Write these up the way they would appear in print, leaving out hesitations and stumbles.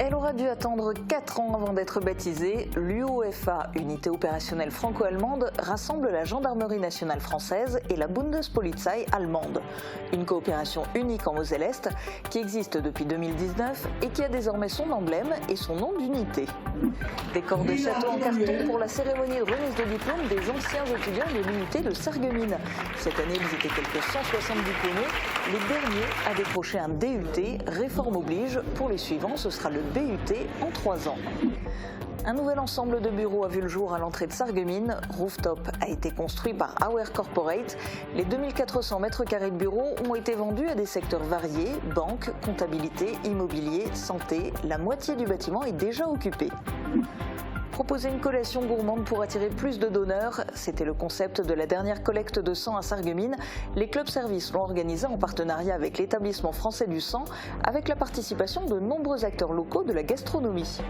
Elle aura dû attendre 4 ans avant d'être baptisée. L'UOFA, unité opérationnelle franco-allemande, rassemble la gendarmerie nationale française et la Bundespolizei allemande. Une coopération unique en Moselle-Est qui existe depuis 2019 et qui a désormais son emblème et son nom d'unité. Décor de château en carton pour la cérémonie de remise de diplôme des anciens étudiants de l'unité de Sarreguemines. Cette année, ils étaient quelques 170 diplômés. Les derniers à décrocher un DUT, réforme oblige. Pour les suivants, ce sera le BUT en 3 ans. Un nouvel ensemble de bureaux a vu le jour à l'entrée de Sarreguemines. Rooftop a été construit par Auer Corporate. Les 2400 mètres carrés de bureaux ont été vendus à des secteurs variés, banque, comptabilité, immobilier, santé. La moitié du bâtiment est déjà occupée. Proposer une collation gourmande pour attirer plus de donneurs, c'était le concept de la dernière collecte de sang à Sarreguemines. Les clubs services l'ont organisé en partenariat avec l'établissement français du sang, avec la participation de nombreux acteurs locaux de la gastronomie.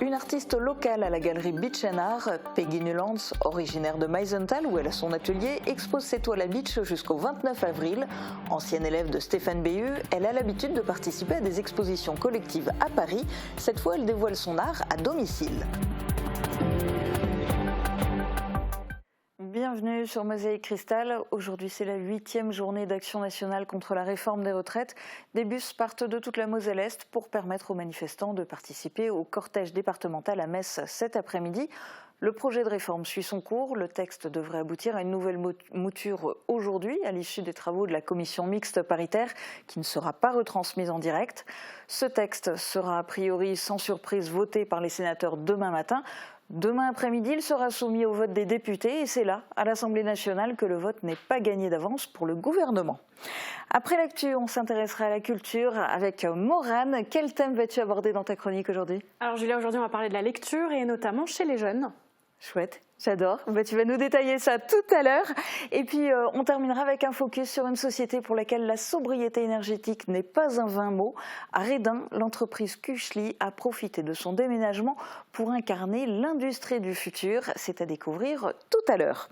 Une artiste locale à la galerie Beach & Art, Peggy Nulands, originaire de Meisenthal où elle a son atelier, expose ses toiles à beach jusqu'au 29 avril. Ancienne élève de Stéphane Béhu, elle a l'habitude de participer à des expositions collectives à Paris. Cette fois, elle dévoile son art à domicile. Bienvenue sur Mosaïque Cristal. Aujourd'hui, c'est la 8e journée d'action nationale contre la réforme des retraites. Des bus partent de toute la Moselle-Est pour permettre aux manifestants de participer au cortège départemental à Metz cet après-midi. Le projet de réforme suit son cours. Le texte devrait aboutir à une nouvelle mouture aujourd'hui, à l'issue des travaux de la commission mixte paritaire, qui ne sera pas retransmise en direct. Ce texte sera a priori sans surprise voté par les sénateurs demain matin. Demain après-midi, il sera soumis au vote des députés et c'est là, à l'Assemblée nationale, que le vote n'est pas gagné d'avance pour le gouvernement. Après l'actu, on s'intéressera à la culture avec Morane. Quel thème vas-tu aborder dans ta chronique aujourd'hui ? Alors Julia, aujourd'hui on va parler de la lecture et notamment chez les jeunes. Chouette, j'adore. Tu vas nous détailler ça tout à l'heure. Et puis, on terminera avec un focus sur une société pour laquelle la sobriété énergétique n'est pas un vain mot. À Redun, l'entreprise Kuchli a profité de son déménagement pour incarner l'industrie du futur. C'est à découvrir tout à l'heure.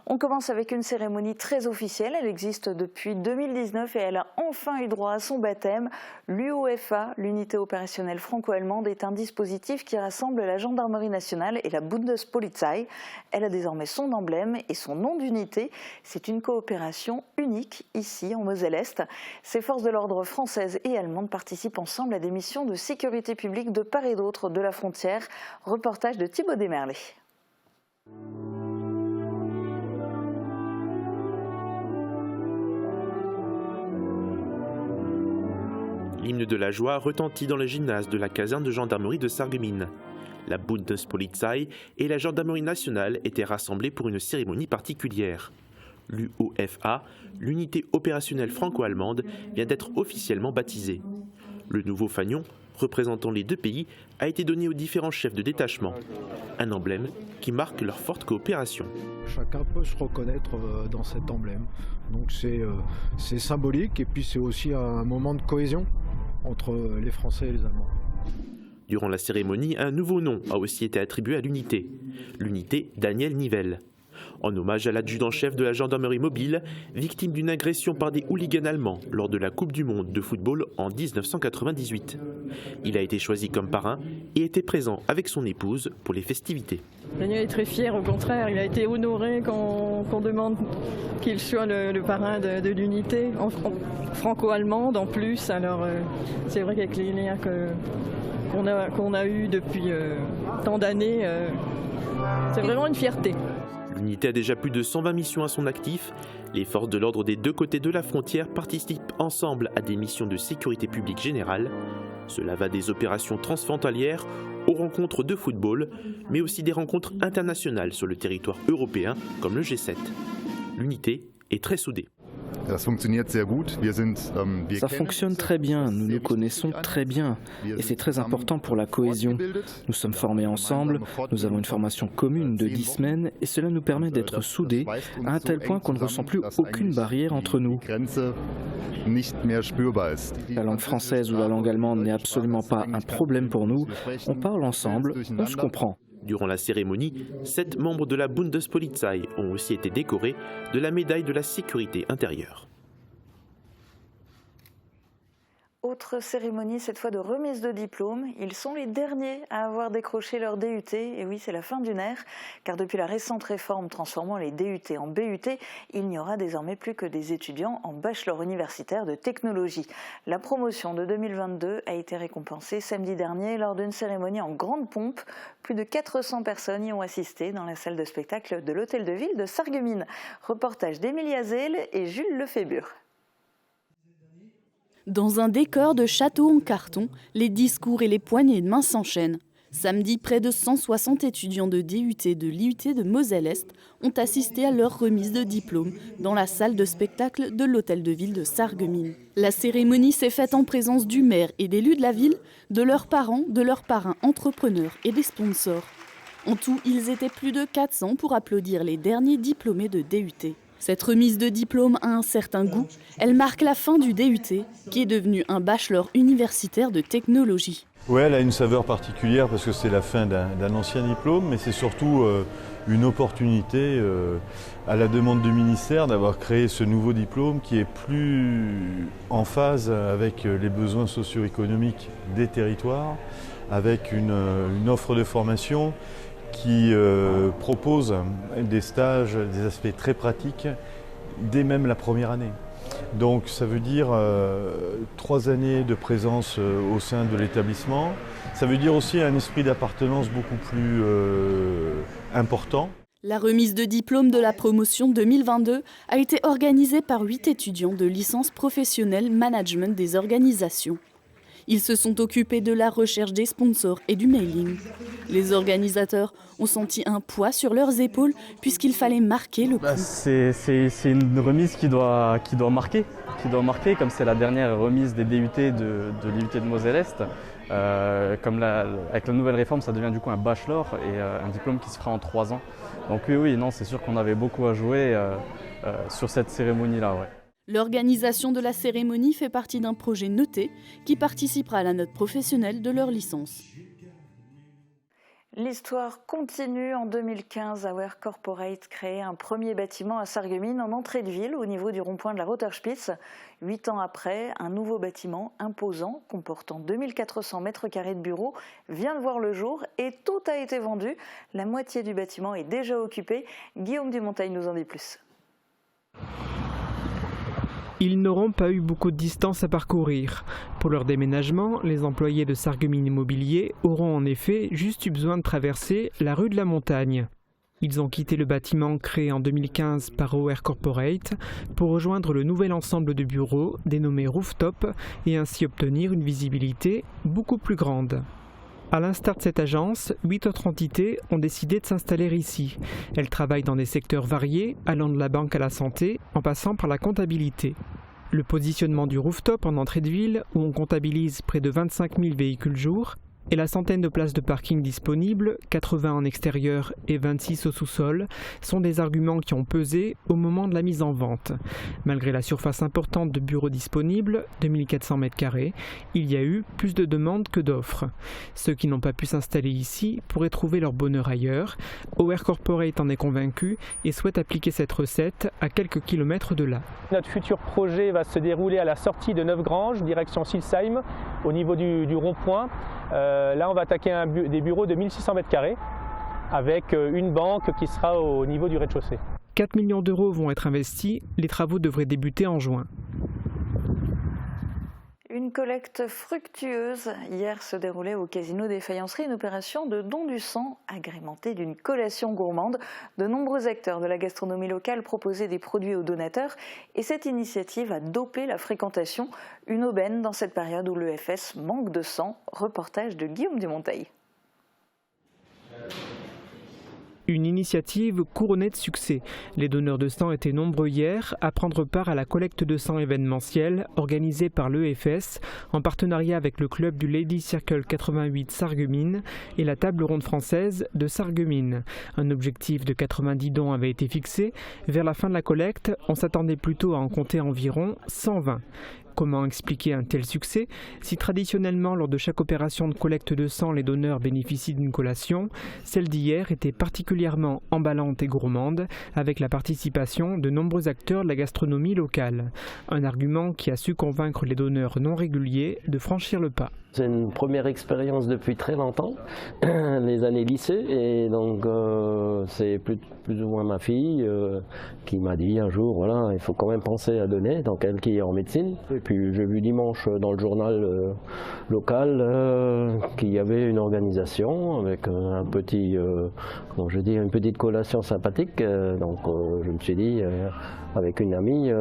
On commence avec une cérémonie très officielle. Elle existe depuis 2019 et elle a enfin eu droit à son baptême. L'UOFA, l'unité opérationnelle franco-allemande, est un dispositif qui rassemble la gendarmerie nationale et la Bundespolizei. Elle a désormais son emblème et son nom d'unité. C'est une coopération unique ici en Moselle-Est. Ces forces de l'ordre françaises et allemandes participent ensemble à des missions de sécurité publique de part et d'autre de la frontière. Reportage de Thibaut Desmerlet. L'hymne de la joie retentit dans le gymnase de la caserne de gendarmerie de Sarreguemines. La Bundespolizei et la gendarmerie nationale étaient rassemblées pour une cérémonie particulière. L'UOFA, l'unité opérationnelle franco-allemande, vient d'être officiellement baptisée. Le nouveau fanion, représentant les deux pays, a été donné aux différents chefs de détachement. Un emblème qui marque leur forte coopération. Chacun peut se reconnaître dans cet emblème. Donc c'est symbolique et puis c'est aussi un moment de cohésion entre les Français et les Allemands. Durant la cérémonie, un nouveau nom a aussi été attribué à l'unité, l'unité Daniel Nivelle, en hommage à l'adjudant-chef de la gendarmerie mobile, victime d'une agression par des hooligans allemands lors de la Coupe du monde de football en 1998. Il a été choisi comme parrain et était présent avec son épouse pour les festivités. Daniel est très fier, au contraire, il a été honoré qu'on demande qu'il soit le parrain de l'unité franco-allemande en plus. Alors c'est vrai qu'avec les liens qu'on a eu depuis tant d'années, c'est vraiment une fierté. L'unité a déjà plus de 120 missions à son actif. Les forces de l'ordre des deux côtés de la frontière participent ensemble à des missions de sécurité publique générale. Cela va des opérations transfrontalières aux rencontres de football, mais aussi des rencontres internationales sur le territoire européen comme le G7. L'unité est très soudée. Ça fonctionne très bien, nous nous connaissons très bien et c'est très important pour la cohésion. Nous sommes formés ensemble, nous avons une formation commune de 10 semaines et cela nous permet d'être soudés à un tel point qu'on ne ressent plus aucune barrière entre nous. La langue française ou la langue allemande n'est absolument pas un problème pour nous, on parle ensemble, on se comprend. Durant la cérémonie, 7 membres de la Bundespolizei ont aussi été décorés de la médaille de la sécurité intérieure. Autre cérémonie, cette fois de remise de diplôme. Ils sont les derniers à avoir décroché leur DUT. Et oui, c'est la fin d'une ère, car depuis la récente réforme transformant les DUT en BUT, il n'y aura désormais plus que des étudiants en bachelor universitaire de technologie. La promotion de 2022 a été récompensée samedi dernier lors d'une cérémonie en grande pompe. Plus de 400 personnes y ont assisté dans la salle de spectacle de l'Hôtel de Ville de Sarreguemines. Reportage d'Émilie Azel et Jules Lefébure. Dans un décor de château en carton, les discours et les poignées de main s'enchaînent. Samedi, près de 160 étudiants de DUT de l'IUT de Moselle-Est ont assisté à leur remise de diplôme dans la salle de spectacle de l'Hôtel de Ville de Sarreguemines. La cérémonie s'est faite en présence du maire et d'élus de la ville, de leurs parents, de leurs parrains entrepreneurs et des sponsors. En tout, ils étaient plus de 400 pour applaudir les derniers diplômés de DUT. Cette remise de diplôme a un certain goût. Elle marque la fin du DUT, qui est devenu un bachelor universitaire de technologie. Oui, elle a une saveur particulière parce que c'est la fin d'un ancien diplôme, mais c'est surtout une opportunité à la demande du ministère d'avoir créé ce nouveau diplôme qui est plus en phase avec les besoins socio-économiques des territoires, avec une offre de formation qui propose des stages, des aspects très pratiques dès même la première année. Donc ça veut dire 3 années de présence au sein de l'établissement. Ça veut dire aussi un esprit d'appartenance beaucoup plus important. La remise de diplôme de la promotion 2022 a été organisée par 8 étudiants de licence professionnelle management des organisations. Ils se sont occupés de la recherche des sponsors et du mailing. Les organisateurs ont senti un poids sur leurs épaules puisqu'il fallait marquer le coup. C'est une remise qui doit marquer, comme c'est la dernière remise des DUT de l'IUT de Moselle-Est. Avec la nouvelle réforme, ça devient du coup un bachelor et un diplôme qui se fera en 3 ans. Donc oui, non, c'est sûr qu'on avait beaucoup à jouer sur cette cérémonie-là. Ouais. L'organisation de la cérémonie fait partie d'un projet noté qui participera à la note professionnelle de leur licence. L'histoire continue. En 2015, Auer Corporate créait un premier bâtiment à Sarreguemines en entrée de ville au niveau du rond-point de la Roterspitz. 8 ans après, un nouveau bâtiment imposant comportant 2400 m² de bureaux vient de voir le jour et tout a été vendu. La moitié du bâtiment est déjà occupée. Guillaume Dumontagne nous en dit plus. Ils n'auront pas eu beaucoup de distance à parcourir. Pour leur déménagement, les employés de Sarreguemines Immobilier auront en effet juste eu besoin de traverser la rue de la Montagne. Ils ont quitté le bâtiment créé en 2015 par Auer Corporate pour rejoindre le nouvel ensemble de bureaux dénommé Rooftop et ainsi obtenir une visibilité beaucoup plus grande. À l'instar de cette agence, 8 autres entités ont décidé de s'installer ici. Elles travaillent dans des secteurs variés, allant de la banque à la santé, en passant par la comptabilité. Le positionnement du rooftop en entrée de ville, où on comptabilise près de 25 000 véhicules jour, et la centaine de places de parking disponibles, 80 en extérieur et 26 au sous-sol, sont des arguments qui ont pesé au moment de la mise en vente. Malgré la surface importante de bureaux disponibles, 2400 m², il y a eu plus de demandes que d'offres. Ceux qui n'ont pas pu s'installer ici pourraient trouver leur bonheur ailleurs. Auer Corporate en est convaincu et souhaite appliquer cette recette à quelques kilomètres de là. Notre futur projet va se dérouler à la sortie de Neufgrange, direction Silsheim, au niveau du rond-point. Là, on va attaquer des bureaux de 1600 m² avec une banque qui sera au niveau du rez-de-chaussée. 4 millions d'euros vont être investis. Les travaux devraient débuter en juin. Une collecte fructueuse. Hier se déroulait au Casino des Faïenceries une opération de don du sang agrémentée d'une collation gourmande. De nombreux acteurs de la gastronomie locale proposaient des produits aux donateurs et cette initiative a dopé la fréquentation. Une aubaine dans cette période où l'EFS manque de sang. Reportage de Guillaume Dumontagne. Une initiative couronnée de succès. Les donneurs de sang étaient nombreux hier à prendre part à la collecte de sang événementielle organisée par l'EFS en partenariat avec le club du Lady Circle 88 Sarreguemines et la table ronde française de Sarreguemines. Un objectif de 90 dons avait été fixé. Vers la fin de la collecte, on s'attendait plutôt à en compter environ 120. Comment expliquer un tel succès? Si traditionnellement, lors de chaque opération de collecte de sang, les donneurs bénéficient d'une collation, celle d'hier était particulièrement emballante et gourmande, avec la participation de nombreux acteurs de la gastronomie locale. Un argument qui a su convaincre les donneurs non réguliers de franchir le pas. C'est une première expérience depuis très longtemps, les années lycée, et donc c'est plus ou moins ma fille qui m'a dit un jour, voilà, il faut quand même penser à donner, donc elle qui est en médecine. Et puis j'ai vu dimanche dans le journal local qu'il y avait une organisation avec un petit, une petite collation sympathique, donc je me suis dit, avec une amie,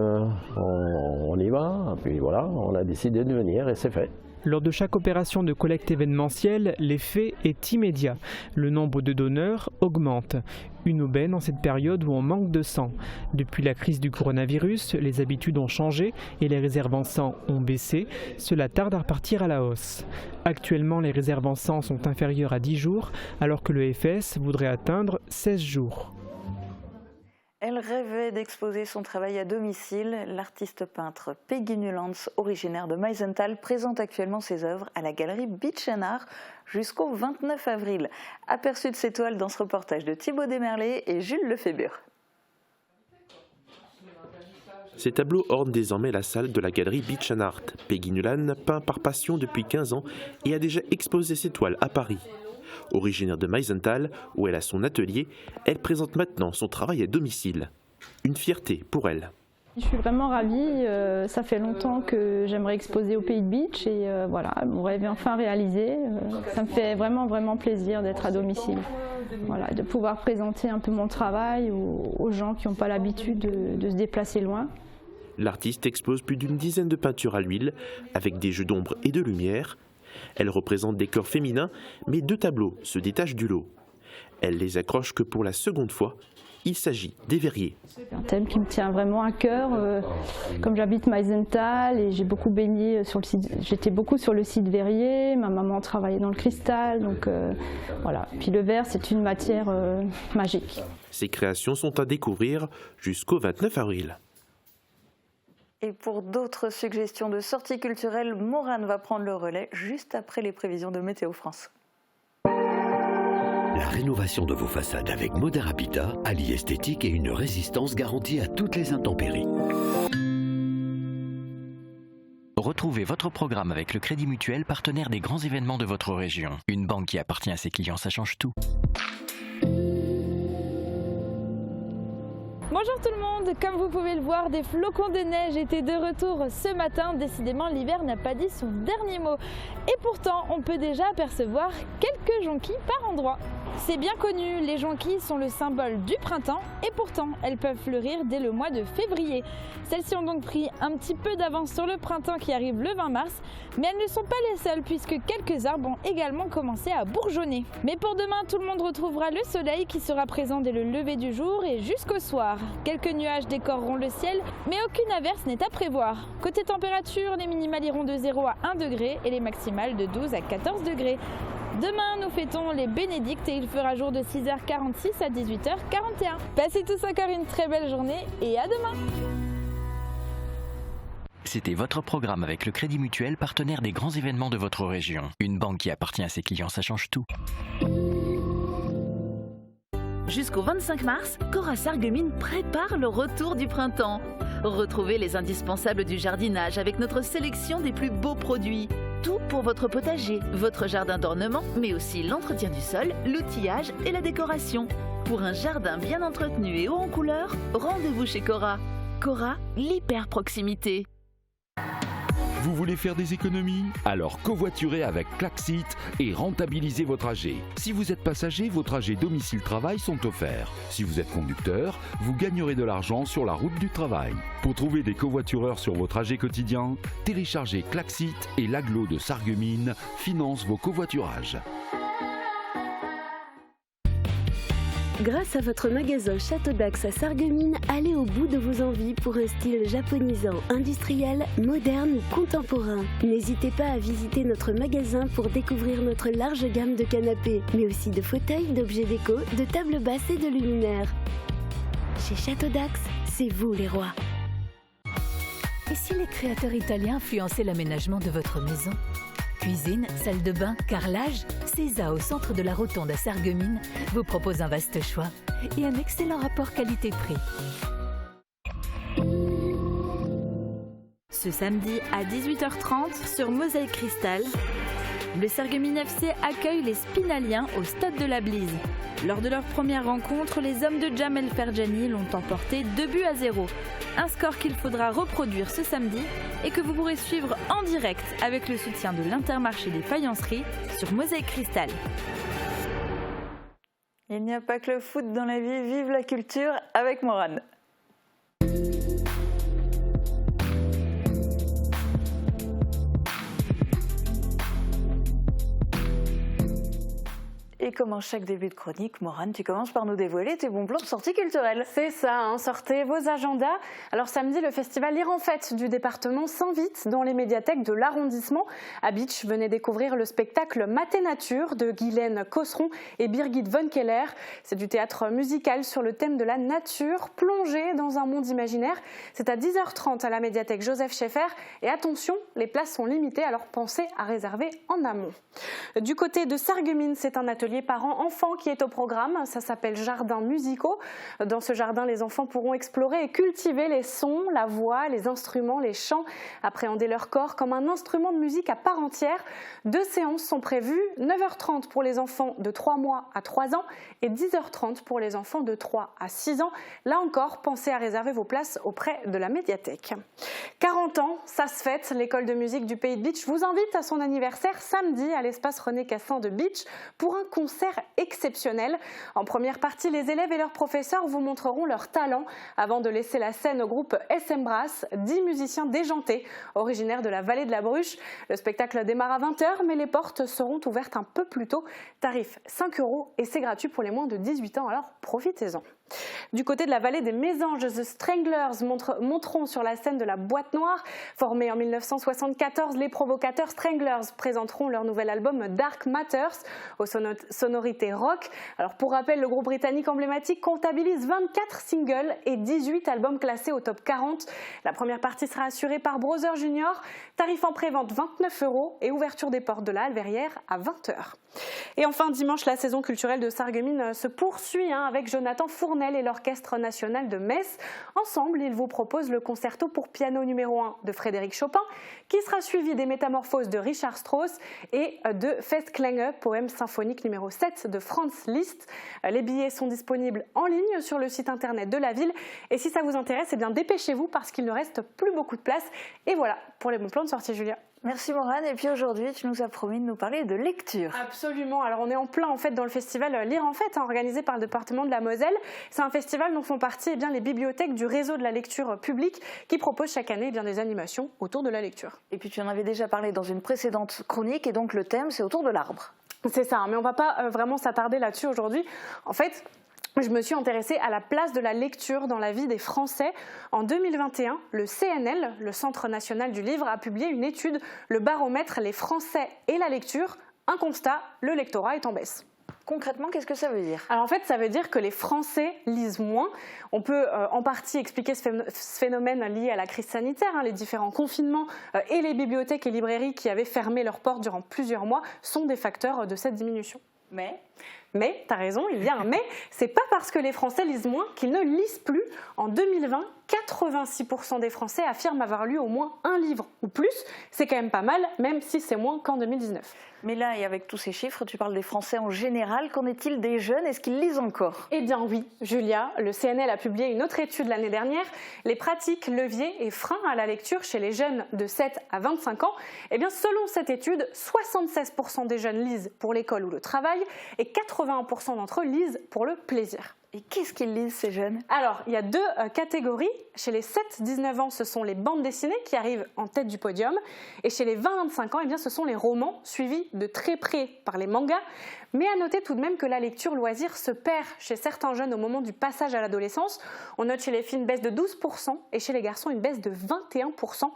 on y va, et puis voilà, on a décidé de venir et c'est fait. Lors de chaque opération de collecte événementielle, l'effet est immédiat. Le nombre de donneurs augmente. Une aubaine en cette période où on manque de sang. Depuis la crise du coronavirus, les habitudes ont changé et les réserves en sang ont baissé. Cela tarde à repartir à la hausse. Actuellement, les réserves en sang sont inférieures à 10 jours, alors que le FS voudrait atteindre 16 jours. Elle rêvait d'exposer son travail à domicile. L'artiste peintre Peggy Newlands, originaire de Meisenthal, présente actuellement ses œuvres à la galerie Beach & Art jusqu'au 29 avril. Aperçu de ses toiles dans ce reportage de Thibaut Desmerlet et Jules Lefébure. Ces tableaux ornent désormais la salle de la galerie Beach & Art. Peggy Newlands peint par passion depuis 15 ans et a déjà exposé ses toiles à Paris. Originaire de Meisenthal, où elle a son atelier, elle présente maintenant son travail à domicile. Une fierté pour elle. Je suis vraiment ravie, ça fait longtemps que j'aimerais exposer au Pays de Beach et voilà, mon rêve est enfin réalisé. Ça me fait vraiment plaisir d'être à domicile. Voilà, de pouvoir présenter un peu mon travail aux gens qui n'ont pas l'habitude de se déplacer loin. L'artiste expose plus d'une dizaine de peintures à l'huile, avec des jeux d'ombre et de lumière. Elle représente des corps féminins, mais 2 tableaux se détachent du lot. Elle les accroche que pour la seconde fois. Il s'agit des verriers. C'est un thème qui me tient vraiment à cœur. Comme j'habite Meisenthal et j'ai beaucoup baigné sur le site, j'étais beaucoup sur le site verrier. Ma maman travaillait dans le cristal, donc voilà. Puis le verre, c'est une matière magique. Ces créations sont à découvrir jusqu'au 29 avril. Et pour d'autres suggestions de sorties culturelles, Morane va prendre le relais juste après les prévisions de Météo France. La rénovation de vos façades avec Modern Habitat allie esthétique et une résistance garantie à toutes les intempéries. Retrouvez votre programme avec le Crédit Mutuel, partenaire des grands événements de votre région. Une banque qui appartient à ses clients, ça change tout. Bonjour tout le monde, comme vous pouvez le voir, des flocons de neige étaient de retour ce matin. Décidément, l'hiver n'a pas dit son dernier mot. Et pourtant, on peut déjà apercevoir quelques jonquilles par endroits. C'est bien connu, les jonquilles sont le symbole du printemps et pourtant, elles peuvent fleurir dès le mois de février. Celles-ci ont donc pris un petit peu d'avance sur le printemps qui arrive le 20 mars, mais elles ne sont pas les seules puisque quelques arbres ont également commencé à bourgeonner. Mais pour demain, tout le monde retrouvera le soleil qui sera présent dès le lever du jour et jusqu'au soir. Quelques nuages décoreront le ciel, mais aucune averse n'est à prévoir. Côté température, les minimales iront de 0 à 1 degré et les maximales de 12 à 14 degrés. Demain, nous fêtons les Bénédictes et il fera jour de 6h46 à 18h41. Passez tous encore une très belle journée et à demain. C'était votre programme avec le Crédit Mutuel, partenaire des grands événements de votre région. Une banque qui appartient à ses clients, ça change tout. Jusqu'au 25 mars, Cora Sarreguemines prépare le retour du printemps. Retrouvez les indispensables du jardinage avec notre sélection des plus beaux produits. Tout pour votre potager, votre jardin d'ornement, mais aussi l'entretien du sol, l'outillage et la décoration. Pour un jardin bien entretenu et haut en couleur, rendez-vous chez Cora. Cora, l'hyper proximité. Vous voulez faire des économies? Alors covoiturez avec Klaxit et rentabilisez vos trajets. Si vous êtes passager, vos trajets domicile-travail sont offerts. Si vous êtes conducteur, vous gagnerez de l'argent sur la route du travail. Pour trouver des covoitureurs sur vos trajets quotidiens, téléchargez Klaxit et l'Agglo de Sarreguemines finance vos covoiturages. Grâce à votre magasin Château d'Axe à Sarreguemines, allez au bout de vos envies pour un style japonisant, industriel, moderne ou contemporain. N'hésitez pas à visiter notre magasin pour découvrir notre large gamme de canapés, mais aussi de fauteuils, d'objets déco, de tables basses et de luminaires. Chez Château d'Axe, c'est vous les rois. Et si les créateurs italiens influençaient l'aménagement de votre maison? Cuisine, salle de bain, carrelage, Cesa au centre de la Rotonde à Sarreguemines vous propose un vaste choix et un excellent rapport qualité-prix. Ce samedi à 18h30 sur Moselle Cristal, le Sarreguemines FC accueille les Spinaliens au stade de la Blise. Lors de leur première rencontre, les hommes de Jamel Ferjani l'ont emporté 2-0. Un score qu'il faudra reproduire ce samedi et que vous pourrez suivre en direct avec le soutien de l'Intermarché des Faïenceries sur Moselle Cristal. Il n'y a pas que le foot dans la vie, vive la culture avec Morane. Et comme en chaque début de chronique, Morane, tu commences par nous dévoiler tes bons plans de sortie culturelle. C'est ça, hein, sortez vos agendas. Alors samedi, le festival Lire en Fête du département s'invite dans les médiathèques de l'arrondissement. À Bitche, venez découvrir le spectacle Maté Nature de Guylaine Cosseron et Birgit von Keller. C'est du théâtre musical sur le thème de la nature, plongé dans un monde imaginaire. C'est à 10h30 à la médiathèque Joseph Schaeffer. Et attention, les places sont limitées, alors pensez à réserver en amont. Du côté de Sarreguemines, c'est un atelier parents-enfants qui est au programme. Ça s'appelle Jardins musicaux. Dans ce jardin, les enfants pourront explorer et cultiver les sons, la voix, les instruments, les chants, appréhender leur corps comme un instrument de musique à part entière. 2 séances sont prévues, 9h30 pour les enfants de 3 mois à 3 ans et 10h30 pour les enfants de 3 à 6 ans. Là encore, pensez à réserver vos places auprès de la médiathèque. 40 ans, ça se fête. L'école de musique du Pays de Bitche vous invite à son anniversaire samedi à l'espace René Cassin de Bitche pour un concert exceptionnel. En première partie, les élèves et leurs professeurs vous montreront leur talent avant de laisser la scène au groupe SM Brass, 10 musiciens déjantés, originaires de la vallée de la Bruche. Le spectacle démarre à 20h, mais les portes seront ouvertes un peu plus tôt. Tarif 5 € et c'est gratuit pour les moins de 18 ans, alors profitez-en. Du côté de la vallée des Mésanges, The Stranglers monteront sur la scène de la Boîte Noire. Formés en 1974, les provocateurs Stranglers présenteront leur nouvel album Dark Matters aux sonorités rock. Alors pour rappel, le groupe britannique emblématique comptabilise 24 singles et 18 albums classés au top 40. La première partie sera assurée par Brother Junior. Tarif en prévente 29 € et ouverture des portes de la Halverrière à 20h. Et enfin, dimanche, la saison culturelle de Sarreguemines se poursuit avec Jonathan Fournel et l'Orchestre national de Metz. Ensemble, ils vous proposent le concerto pour piano numéro 1 de Frédéric Chopin, qui sera suivi des Métamorphoses de Richard Strauss et de Festklänge, poème symphonique numéro 7 de Franz Liszt. Les billets sont disponibles en ligne sur le site internet de la ville. Et si ça vous intéresse, eh bien dépêchez-vous parce qu'il ne reste plus beaucoup de place. Et voilà pour les bons plans de sortie, Julia. Merci Morane. Et puis aujourd'hui, tu nous as promis de nous parler de lecture. Absolument. Alors on est en plein dans le festival Lire en Fête, organisé par le département de la Moselle. C'est un festival dont font partie les bibliothèques du réseau de la lecture publique qui propose chaque année des animations autour de la lecture. Et puis tu en avais déjà parlé dans une précédente chronique et donc le thème c'est autour de l'arbre. C'est ça, mais on ne va pas vraiment s'attarder là-dessus aujourd'hui. En fait, je me suis intéressée à la place de la lecture dans la vie des Français. En 2021, le CNL, le Centre national du livre, a publié une étude, le baromètre Les Français et la lecture. Un constat, le lectorat est en baisse. Concrètement, qu'est-ce que ça veut dire? Alors en fait, ça veut dire que les Français lisent moins. On peut en partie expliquer ce phénomène lié à la crise sanitaire. Les différents confinements et les bibliothèques et librairies qui avaient fermé leurs portes durant plusieurs mois sont des facteurs de cette diminution. Mais, tu as raison, il y a un mais, c'est pas parce que les Français lisent moins qu'ils ne lisent plus. En 2020, 86% des Français affirment avoir lu au moins un livre ou plus. C'est quand même pas mal, même si c'est moins qu'en 2019. Mais là, et avec tous ces chiffres, tu parles des Français en général. Qu'en est-il des jeunes? Est-ce qu'ils lisent encore? Eh bien oui, Julia, le CNL a publié une autre étude l'année dernière. Les pratiques, leviers et freins à la lecture chez les jeunes de 7 à 25 ans. Eh bien, selon cette étude, 76% des jeunes lisent pour l'école ou le travail et 81% d'entre eux lisent pour le plaisir. Et qu'est-ce qu'ils lisent, ces jeunes? Alors, il y a 2 catégories. Chez les 7-19 ans, ce sont les bandes dessinées qui arrivent en tête du podium. Et chez les 20-25 ans, eh bien, ce sont les romans, suivis de très près par les mangas. Mais à noter tout de même que la lecture loisir se perd chez certains jeunes au moment du passage à l'adolescence. On note chez les filles une baisse de 12% et chez les garçons une baisse de 21%.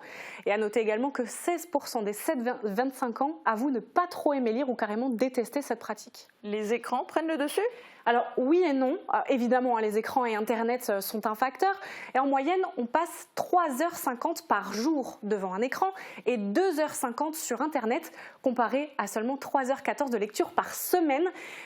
Et à noter également que 16% des 7-25 ans avouent ne pas trop aimer lire ou carrément détester cette pratique. Les écrans prennent le dessus ? Alors oui et non, évidemment les écrans et Internet sont un facteur et en moyenne on passe 3h50 par jour devant un écran et 2h50 sur Internet comparé à seulement 3h14 de lecture par semaine.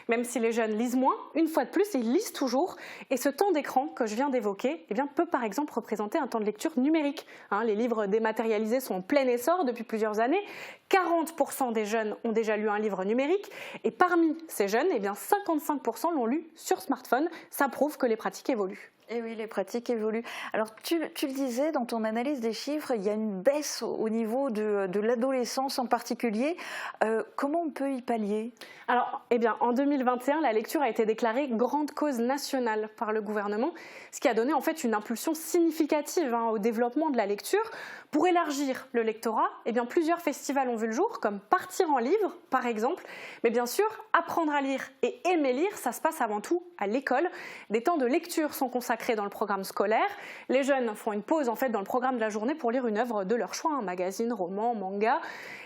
Même si les jeunes lisent moins, une fois de plus ils lisent toujours et ce temps d'écran que je viens d'évoquer peut par exemple représenter un temps de lecture numérique. Les livres dématérialisés sont en plein essor depuis plusieurs années, 40% des jeunes ont déjà lu un livre numérique et parmi ces jeunes, 55% l'ont lu sur smartphone. Ça prouve que les pratiques évoluent. Et oui, les pratiques évoluent. Alors, tu le disais dans ton analyse des chiffres, il y a une baisse au niveau de l'adolescence en particulier. Comment on peut y pallier ? Alors, en 2021, la lecture a été déclarée grande cause nationale par le gouvernement, ce qui a donné en fait une impulsion significative au développement de la lecture. Pour élargir le lectorat, plusieurs festivals ont vu le jour, comme Partir en livre, par exemple. Mais bien sûr, apprendre à lire et aimer lire, ça se passe avant tout à l'école. Des temps de lecture sont consacrés dans le programme scolaire. Les jeunes font une pause en fait dans le programme de la journée pour lire une œuvre de leur choix, un magazine, roman, manga,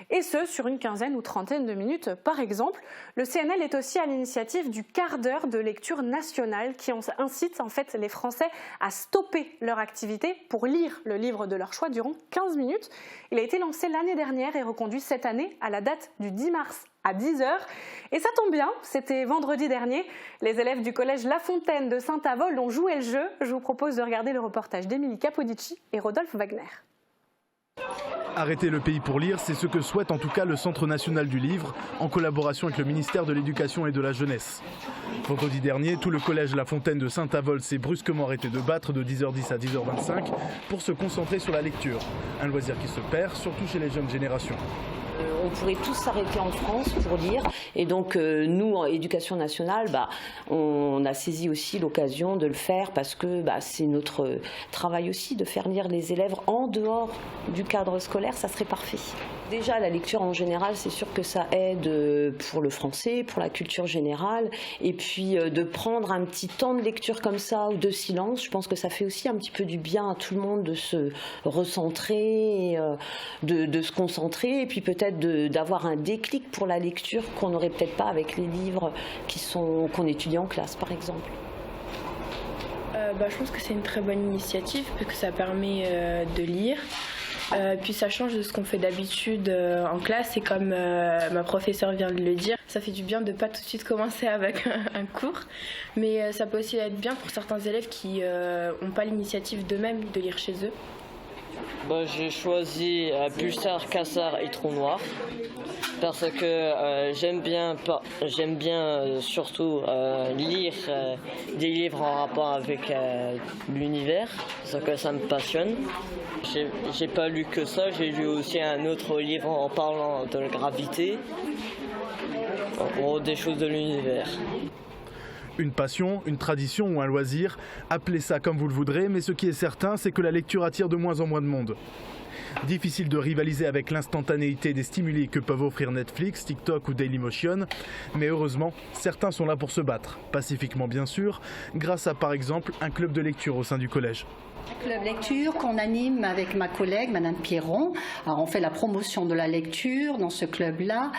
et ce sur une quinzaine ou trentaine de minutes par exemple. Le CNL est aussi à l'initiative du quart d'heure de lecture nationale qui incite en fait les Français à stopper leur activité pour lire le livre de leur choix durant 15 minutes. Il a été lancé l'année dernière et reconduit cette année à la date du 10 mars à 10h. Et ça tombe bien, c'était vendredi dernier. Les élèves du collège La Fontaine de Saint-Avold ont joué le jeu. Je vous propose de regarder le reportage d'Émilie Capodici et Rodolphe Wagner. Arrêter le pays pour lire, c'est ce que souhaite en tout cas le Centre national du livre, en collaboration avec le ministère de l'Éducation et de la Jeunesse. Vendredi dernier, tout le collège La Fontaine de Saint-Avold s'est brusquement arrêté de battre de 10h10 à 10h25 pour se concentrer sur la lecture. Un loisir qui se perd, surtout chez les jeunes générations. On pourrait tous s'arrêter en France pour lire et donc nous en éducation nationale on a saisi aussi l'occasion de le faire parce que c'est notre travail aussi de faire lire les élèves en dehors du cadre scolaire, ça serait parfait. Déjà la lecture en général, c'est sûr que ça aide pour le français, pour la culture générale et puis de prendre un petit temps de lecture comme ça ou de silence, je pense que ça fait aussi un petit peu du bien à tout le monde de se recentrer, de se concentrer et puis peut-être d'avoir un déclic pour la lecture qu'on n'aurait peut-être pas avec les livres qu'on étudie en classe par exemple. Je pense que c'est une très bonne initiative parce que ça permet de lire. Puis ça change de ce qu'on fait d'habitude en classe et comme ma professeure vient de le dire, ça fait du bien de ne pas tout de suite commencer avec un cours. Mais ça peut aussi être bien pour certains élèves qui n'ont pas l'initiative d'eux-mêmes de lire chez eux. J'ai choisi Pulsar, Cassar et Trou Noir parce que j'aime bien surtout lire des livres en rapport avec l'univers, parce que ça me passionne. J'ai pas lu que ça, j'ai lu aussi un autre livre en parlant de la gravité, en gros des choses de l'univers. Une passion, une tradition ou un loisir, appelez ça comme vous le voudrez, mais ce qui est certain, c'est que la lecture attire de moins en moins de monde. Difficile de rivaliser avec l'instantanéité des stimuli que peuvent offrir Netflix, TikTok ou Dailymotion, mais heureusement, certains sont là pour se battre, pacifiquement bien sûr, grâce à par exemple un club de lecture au sein du collège. Club lecture qu'on anime avec ma collègue, Madame Pierron. Alors, on fait la promotion de la lecture dans ce club-là.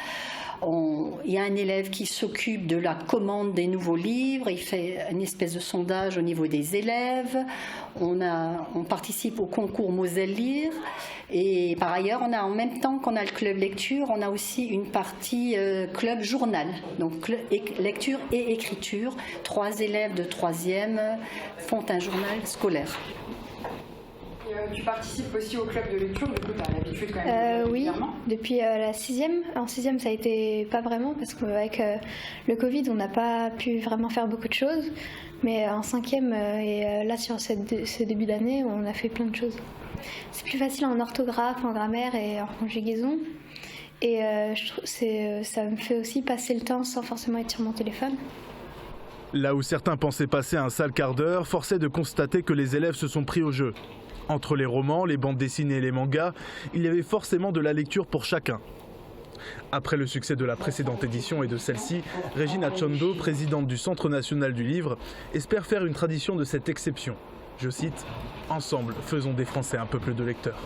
Il y a un élève qui s'occupe de la commande des nouveaux livres, il fait une espèce de sondage au niveau des élèves, on participe au concours Moselle Lire et par ailleurs on a en même temps qu'on a le club lecture, on a aussi une partie club journal, donc lecture et écriture. 3 élèves de 3e font un journal scolaire. Tu participes aussi au club de lecture, du coup tu as l'habitude quand même oui, depuis la 6e. En 6e ça a été pas vraiment parce qu'avec le Covid on n'a pas pu vraiment faire beaucoup de choses. Mais en 5e et là sur ce début d'année on a fait plein de choses. C'est plus facile en orthographe, en grammaire et en conjugaison. Et ça me fait aussi passer le temps sans forcément être sur mon téléphone. Là où certains pensaient passer un sale quart d'heure, force est de constater que les élèves se sont pris au jeu. Entre les romans, les bandes dessinées et les mangas, il y avait forcément de la lecture pour chacun. Après le succès de la précédente édition et de celle-ci, Regina Chondo, présidente du Centre national du livre, espère faire une tradition de cette exception. Je cite, « Ensemble, faisons des Français un peuple de lecteurs ».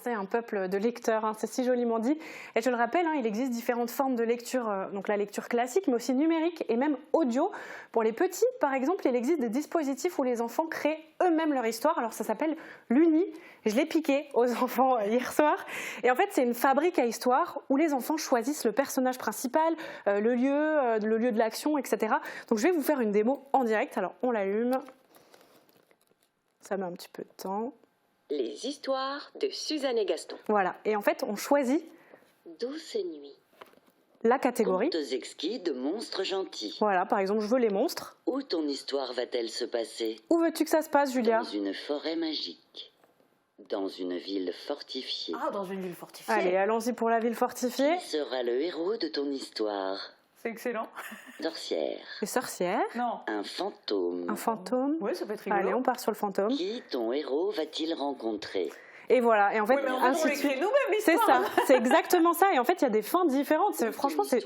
C'est un peuple de lecteurs, hein, c'est si joliment dit. Et je le rappelle, hein, il existe différentes formes de lecture, donc la lecture classique, mais aussi numérique et même audio. Pour les petits, par exemple, il existe des dispositifs où les enfants créent eux-mêmes leur histoire. Alors ça s'appelle l'Uni. Je l'ai piqué aux enfants hier soir. Et en fait, c'est une fabrique à histoire où les enfants choisissent le personnage principal, le lieu de l'action, etc. Donc je vais vous faire une démo en direct. Alors on l'allume. Ça met un petit peu de temps. Les histoires de Suzanne et Gaston. Voilà, et en fait, on choisit Douce nuit. La catégorie. Contes exquis de monstres gentils. Voilà, par exemple, je veux les monstres. Où ton histoire va-t-elle se passer? Où veux-tu que ça se passe, Julia? Dans une forêt magique. Dans une ville fortifiée. Ah, dans une ville fortifiée. Allez, allons-y pour la ville fortifiée. Qui sera le héros de ton histoire? C'est excellent. Sorcière. Les sorcières. Non. Un fantôme. Un fantôme. Oui, ça peut être rigolo. Allez, on part sur le fantôme. Qui ton héros va-t-il rencontrer? Et voilà, et en fait, oui, mais en fait, on l'écrit nous-mêmes, c'est ça, l'histoire. c'est exactement ça. Et en fait, il y a des fins différentes. Franchement, c'est.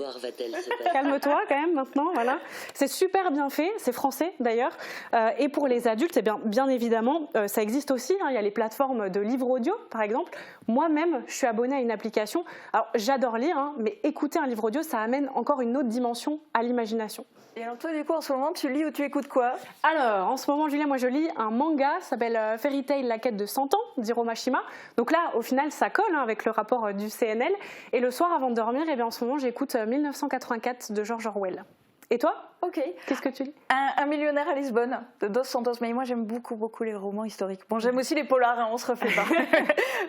Calme-toi quand même maintenant, voilà. C'est super bien fait, c'est français d'ailleurs. Et pour les adultes, eh bien évidemment, ça existe aussi. Hein, il y a les plateformes de livres audio, par exemple. Moi-même, je suis abonnée à une application. Alors, j'adore lire, hein, mais écouter un livre audio, ça amène encore une autre dimension à l'imagination. Et alors toi, du coup, en ce moment, tu lis ou tu écoutes quoi? Alors, en ce moment, Julia, moi, je lis un manga, ça s'appelle Fairy Tail, la quête de 100 ans, d'Hiro Mashima. Donc là, au final, ça colle hein, avec le rapport du CNL. Et le soir, avant de dormir, eh bien, en ce moment, j'écoute 1984 de George Orwell. Et toi? Ok. Qu'est-ce que tu lis? Un millionnaire à Lisbonne, de Dos Santos. Mais moi, j'aime beaucoup les romans historiques. Bon, j'aime aussi les polars, hein, on se refait pas.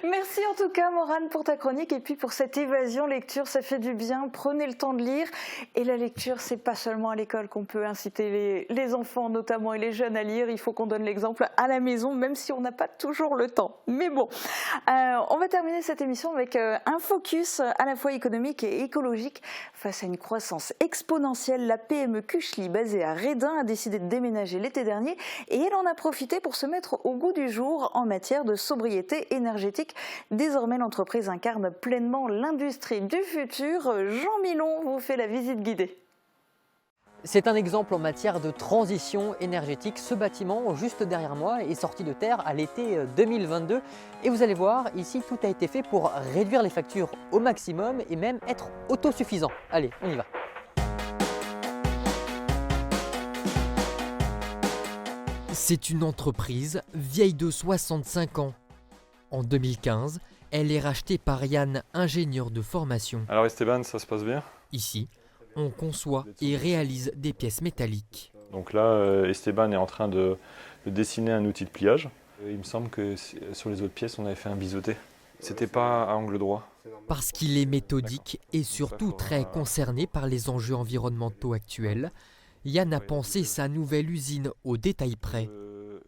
Merci en tout cas, Morane, pour ta chronique et puis pour cette évasion lecture. Ça fait du bien. Prenez le temps de lire. Et la lecture, c'est pas seulement à l'école qu'on peut inciter les enfants, notamment, et les jeunes à lire. Il faut qu'on donne l'exemple à la maison, même si on n'a pas toujours le temps. Mais bon, on va terminer cette émission avec un focus à la fois économique et écologique. Face à une croissance exponentielle, la PME Kuchli, basée à Redin, a décidé de déménager l'été dernier et elle en a profité pour se mettre au goût du jour en matière de sobriété énergétique. Désormais, l'entreprise incarne pleinement l'industrie du futur. Jean Milon vous fait la visite guidée. C'est un exemple en matière de transition énergétique. Ce bâtiment, juste derrière moi, est sorti de terre à l'été 2022. Et vous allez voir, ici, tout a été fait pour réduire les factures au maximum et même être autosuffisant. Allez, on y va. C'est une entreprise vieille de 65 ans. En 2015, elle est rachetée par Yann, ingénieur de formation. Alors Esteban, ça se passe bien? Ici, on conçoit et réalise des pièces métalliques. Donc là, Esteban est en train de dessiner un outil de pliage. Il me semble que sur les autres pièces, on avait fait un biseauté. C'était pas à angle droit. Parce qu'il est méthodique et surtout très concerné par les enjeux environnementaux actuels, Yann a pensé sa nouvelle usine au détail près.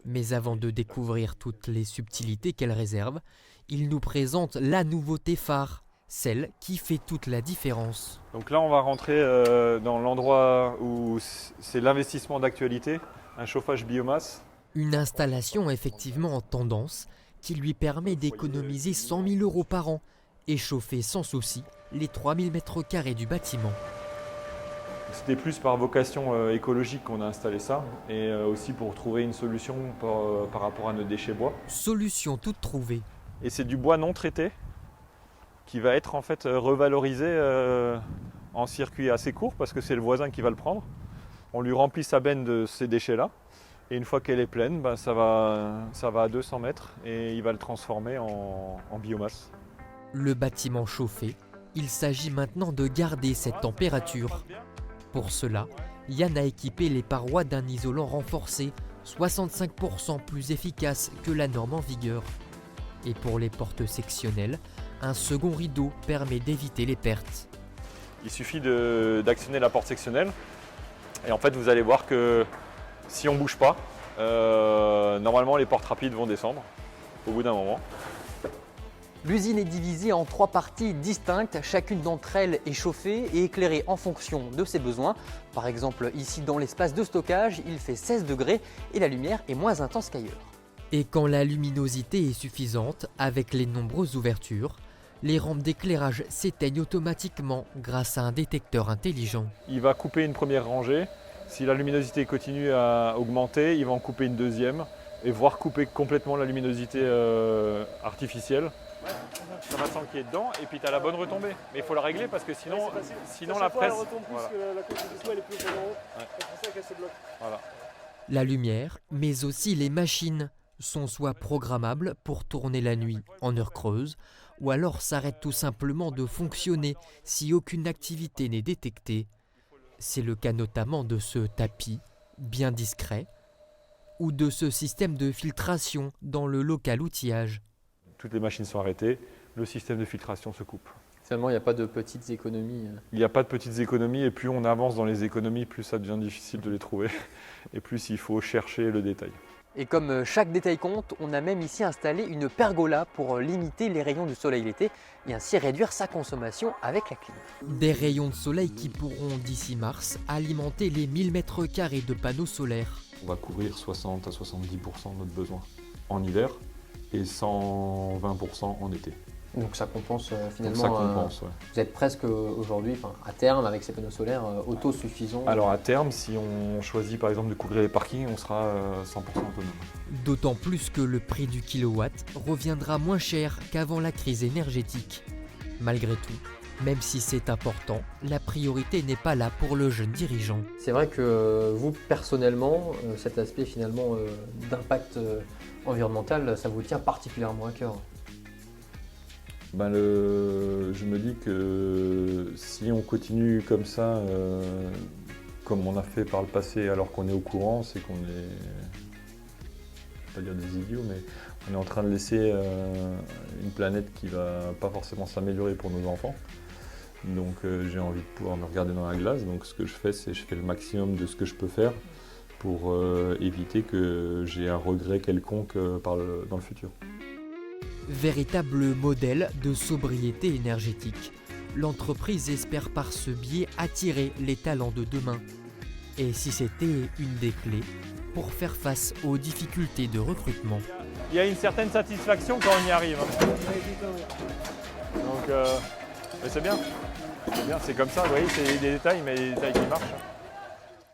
Mais avant de découvrir toutes les subtilités qu'elle réserve, il nous présente la nouveauté phare, celle qui fait toute la différence. Donc là, on va rentrer dans l'endroit où c'est l'investissement d'actualité, un chauffage biomasse. Une installation effectivement en tendance qui lui permet d'économiser 100 000 € par an et chauffer sans souci les 3000 m² du bâtiment. C'était plus par vocation écologique qu'on a installé ça et aussi pour trouver une solution par rapport à nos déchets bois. Solution toute trouvée. Et c'est du bois non traité qui va être en fait revalorisé en circuit assez court parce que c'est le voisin qui va le prendre. On lui remplit sa benne de ces déchets-là et une fois qu'elle est pleine, ça va à 200 mètres et il va le transformer en biomasse. Le bâtiment chauffé, il s'agit maintenant de garder cette température. Pour cela, Yann a équipé les parois d'un isolant renforcé, 65% plus efficace que la norme en vigueur. Et pour les portes sectionnelles, un second rideau permet d'éviter les pertes. Il suffit d'actionner la porte sectionnelle et en fait vous allez voir que si on ne bouge pas, normalement les portes rapides vont descendre au bout d'un moment. L'usine est divisée en 3 parties distinctes, chacune d'entre elles est chauffée et éclairée en fonction de ses besoins. Par exemple, ici dans l'espace de stockage, il fait 16 degrés et la lumière est moins intense qu'ailleurs. Et quand la luminosité est suffisante, avec les nombreuses ouvertures, les rampes d'éclairage s'éteignent automatiquement grâce à un détecteur intelligent. Il va couper une première rangée. Si la luminosité continue à augmenter, il va en couper une deuxième et voire couper complètement la luminosité artificielle. Ça va s'enquiller dedans et puis tu as la bonne retombée. Mais il faut la régler parce que sinon la presse... Voilà. Voilà. La lumière, mais aussi les machines, sont soit programmables pour tourner la nuit en heure creuse, ou alors s'arrêtent tout simplement de fonctionner si aucune activité n'est détectée. C'est le cas notamment de ce tapis, bien discret, ou de ce système de filtration dans le local outillage. Toutes les machines sont arrêtées, le système de filtration se coupe. Finalement, il n'y a pas de petites économies. Il n'y a pas de petites économies et plus on avance dans les économies, plus ça devient difficile de les trouver et plus il faut chercher le détail. Et comme chaque détail compte, on a même ici installé une pergola pour limiter les rayons du soleil l'été et ainsi réduire sa consommation avec la clim. Des rayons de soleil qui pourront d'ici mars alimenter les 1000 m² de panneaux solaires. On va couvrir 60 à 70% de notre besoin en hiver et 120% en été. Donc ça compense finalement. Donc ça compense, ouais. Vous êtes presque aujourd'hui, à terme, avec ces panneaux solaires autosuffisants. Alors à terme, si on choisit par exemple de couvrir les parkings, on sera 100% autonome. D'autant plus que le prix du kilowatt reviendra moins cher qu'avant la crise énergétique. Malgré tout, même si c'est important, la priorité n'est pas là pour le jeune dirigeant. C'est vrai que vous, personnellement, cet aspect finalement d'impact environnemental, ça vous tient particulièrement à cœur. Je me dis que si on continue comme ça, comme on a fait par le passé alors qu'on est au courant, c'est qu'on est, je ne vais pas dire des idiots, mais on est en train de laisser une planète qui ne va pas forcément s'améliorer pour nos enfants. Donc j'ai envie de pouvoir me regarder dans la glace, donc ce que je fais, c'est que je fais le maximum de ce que je peux faire pour éviter que j'ai un regret quelconque dans le futur. Véritable modèle de sobriété énergétique, l'entreprise espère par ce biais attirer les talents de demain. Et si c'était une des clés pour faire face aux difficultés de recrutement. Il y a une certaine satisfaction quand on y arrive. Donc c'est bien, c'est comme ça, vous voyez, c'est des détails, mais des détails qui marchent.